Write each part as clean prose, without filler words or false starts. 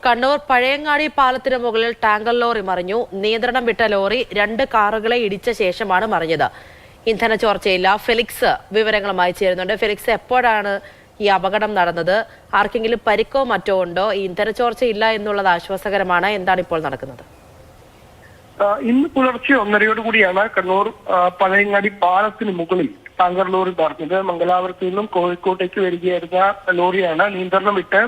കണ്ണൂർ പഴയങ്ങാടി പാലത്തിന് മുകളിൽ tanker lorry മറിഞ്ഞു. നിയന്ത്രണം വിട്ട ലോറി 2 കാറുകളെ ഇടിച്ച ശേഷമാണ് മറിഞ്ഞത്. ഇന്ധന ചോർച്ചയില്ല. ഫെലിക്സ് വിവരങ്ങളുമായി ചേരുന്നുണ്ട്. ഫെലിക്സ്, എപ്പോഴാണ് ഈ അപകടം നടന്നത്? ആർക്കെങ്കിലും പരിക്കോ മറ്റോ ഉണ്ടോ? ഈ ഇന്ധന ചോർച്ചയില്ല എന്നുള്ളത് ആശ്വാസകരമാണ്. എന്താണ് ഇപ്പോൾ നടക്കുന്നത്? ഇന്ന് പുലർച്ചെ 1:30 കണ്ണൂർ പഴയങ്ങാടി പാലത്തിന് മുകളിൽ ടാങ്കർ ലോറി പറഞ്ഞത്. മംഗലാപുരത്ത് നിന്നും കോഴിക്കോട്ടേക്ക് വരികയായിരുന്ന ലോറിയാണ് നിയന്ത്രണം വിട്ട്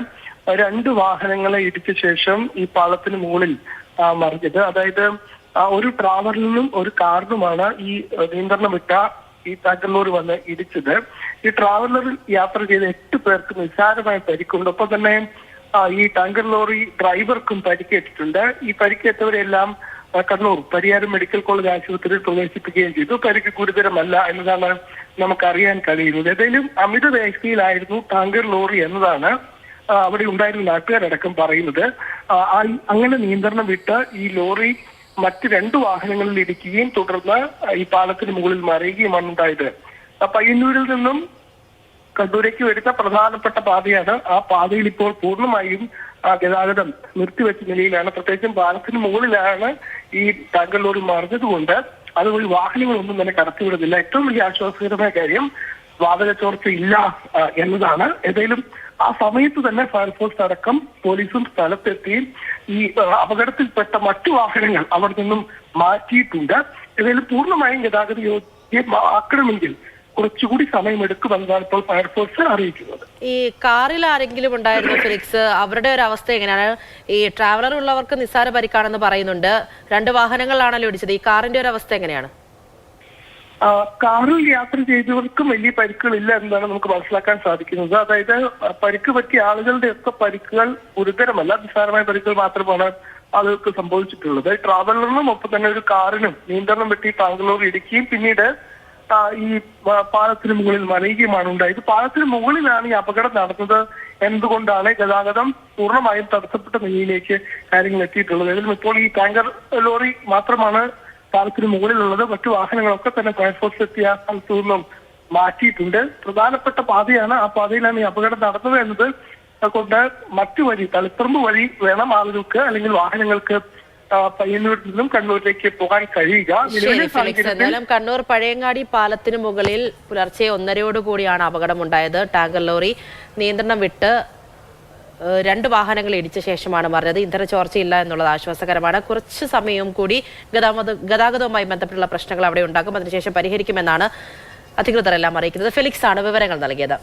2 വാഹനങ്ങളെ ഇടിച്ച ശേഷം ഈ പാലത്തിന് മുകളിൽ മറിഞ്ഞത്. അതായത് ഒരു ട്രാവലറിനും ഒരു കാറിനുമാണ് ഈ നിയന്ത്രണം വിട്ട ഈ ടാങ്കർ ലോറി വന്ന് ഇടിച്ചത്. ഈ ട്രാവലറിൽ യാത്ര ചെയ്ത 8 പേർക്ക് നിസ്സാരമായ പരിക്കുണ്ട്. ഒപ്പം തന്നെ ഈ ടാങ്കർ ലോറി ഡ്രൈവർക്കും പരിക്കേറ്റിട്ടുണ്ട്. ഈ പരിക്കേറ്റവരെല്ലാം കണ്ണൂർ പരിയാരം മെഡിക്കൽ കോളേജ് ആശുപത്രിയിൽ പ്രവേശിപ്പിക്കുകയും ചെയ്തു. പരിക്ക് ഗുരുതരമല്ല എന്നതാണ് നമുക്കറിയാൻ കഴിയുന്നത്. ഏതായാലും അമിത വേഗതയിലായിരുന്നു ടാങ്കർ ലോറി എന്നതാണ് അവിടെ ഉണ്ടായിരുന്ന നാട്ടുകാരടക്കം പറയുന്നത്. അങ്ങനെ നിയന്ത്രണം വിട്ട് ഈ ലോറി മറ്റ് 2 വാഹനങ്ങളിൽ ഇടിക്കുകയും തുടർന്ന് ഈ പാലത്തിന് മുകളിൽ മറിയുകയുമാണ് ഉണ്ടായത്. പയ്യന്നൂരിൽ നിന്നും കണ്ണൂരേക്ക് വരുന്ന പ്രധാനപ്പെട്ട പാതയാണ്. ആ പാതയിൽ ഇപ്പോൾ പൂർണ്ണമായും ഗതാഗതം നിർത്തിവെച്ച നിലയിലാണ്. പ്രത്യേകിച്ചും പാലത്തിന് മുകളിലാണ് ഈ ടാങ്കർ ലോറി മറിഞ്ഞതുകൊണ്ട് അതുവഴി വാഹനങ്ങളൊന്നും തന്നെ കടത്തിവിടുന്നില്ല. ഏറ്റവും വലിയ ആശ്വാസകരമായ കാര്യം വാതക ചോർച്ച ഇല്ല എന്നതാണ്. ഏതായാലും ആ സമയത്ത് തന്നെ ഫയർഫോഴ്സ് അടക്കം പോലീസും സ്ഥലത്തെത്തി ഈ അപകടത്തിൽപ്പെട്ട മറ്റു വാഹനങ്ങൾ അവിടെ നിന്നും മാറ്റിയിട്ടുണ്ട്. ഏതായാലും പൂർണ്ണമായും ഗതാഗത യോഗ്യമാക്കണമെങ്കിൽ കുറച്ചുകൂടി സമയമെടുക്കുമെന്നാണ് ഇപ്പോൾ ഫയർഫോഴ്സ് അറിയിക്കുന്നത്. ഈ കാറിൽ ആരെങ്കിലും ഉണ്ടായിരുന്നോ ഫെലിക്സ്? അവരുടെ ഒരു അവസ്ഥ എങ്ങനെയാണ്? ഈ ട്രാവലർ ഉള്ളവർക്ക് നിസ്സാര പരിക്കാണെന്ന് പറയുന്നുണ്ട്. 2 വാഹനങ്ങളാണല്ലോ ഇടിച്ചത്. ഈ കാറിന്റെ ഒരു അവസ്ഥ എങ്ങനെയാണ്? കാറിൽ യാത്ര ചെയ്തവർക്കും വലിയ പരിക്കുകളില്ല എന്നാണ് നമുക്ക് മനസ്സിലാക്കാൻ സാധിക്കുന്നത്. അതായത് പരിക്ക് പറ്റിയ ആളുകളുടെ ഒക്കെ പരിക്കുകൾ ഗുരുതരമല്ല, നിസ്സാരമായ പരിക്കുകൾ മാത്രമാണ് ആളുകൾക്ക് സംഭവിച്ചിട്ടുള്ളത്. ട്രാവലറിനും ഒപ്പം തന്നെ ഒരു കാറിനും നിയന്ത്രണം വെട്ടി ടാങ്കർ ലോറി ഇടിക്കുകയും പിന്നീട് ഈ പാലത്തിന് മുകളിൽ മറിയുകയുമാണ് ഉണ്ടായത്. പാലത്തിന് മുകളിലാണ് ഈ അപകടം നടന്നത് എന്നതുകൊണ്ടാണ് ഗതാഗതം പൂർണ്ണമായും തടസ്സപ്പെട്ട നിലയിലേക്ക് കാര്യങ്ങൾ എത്തിയിട്ടുള്ളത്. ഏതായാലും ഇപ്പോൾ ഈ ടാങ്കർ ലോറി മാത്രമാണ് പാലത്തിന് മുകളിലുള്ളത്. മറ്റു വാഹനങ്ങളൊക്കെ തന്നെ ഫയർഫോഴ്സ് എത്തിയ സ്ഥലത്തു നിന്നും മാറ്റിയിട്ടുണ്ട്. പ്രധാനപ്പെട്ട പാതയാണ്. ആ പാതയിലാണ് ഈ അപകടം നടന്നത് എന്നത് കൊണ്ട് മറ്റു വഴി, തളിപ്പറമ്പ് വഴി വേണം ആളുകൾക്ക് അല്ലെങ്കിൽ വാഹനങ്ങൾക്ക് പയ്യന്നൂരിൽ നിന്നും കണ്ണൂരിലേക്ക് പോകാൻ കഴിയുക. എന്നാലും കണ്ണൂർ പഴയങ്ങാടി പാലത്തിന് മുകളിൽ പുലർച്ചെ 1:30 അപകടമുണ്ടായത്. ടാങ്കർ ലോറി നിയന്ത്രണം വിട്ട് 2 വാഹനങ്ങൾ ഇടിച്ച ശേഷമാണ് മറിഞ്ഞത്. ഇന്ധന ചോർച്ചയില്ല എന്നുള്ളത് ആശ്വാസകരമാണ്. കുറച്ച് സമയവും കൂടി ഗതാഗതവുമായി ബന്ധപ്പെട്ടുള്ള പ്രശ്നങ്ങൾ അവിടെ ഉണ്ടാകും. അതിനുശേഷം പരിഹരിക്കുമെന്നാണ് അധികൃതരെല്ലാം അറിയിക്കുന്നത്. ഫെലിക്സ് ആണ് വിവരങ്ങൾ നൽകിയത്.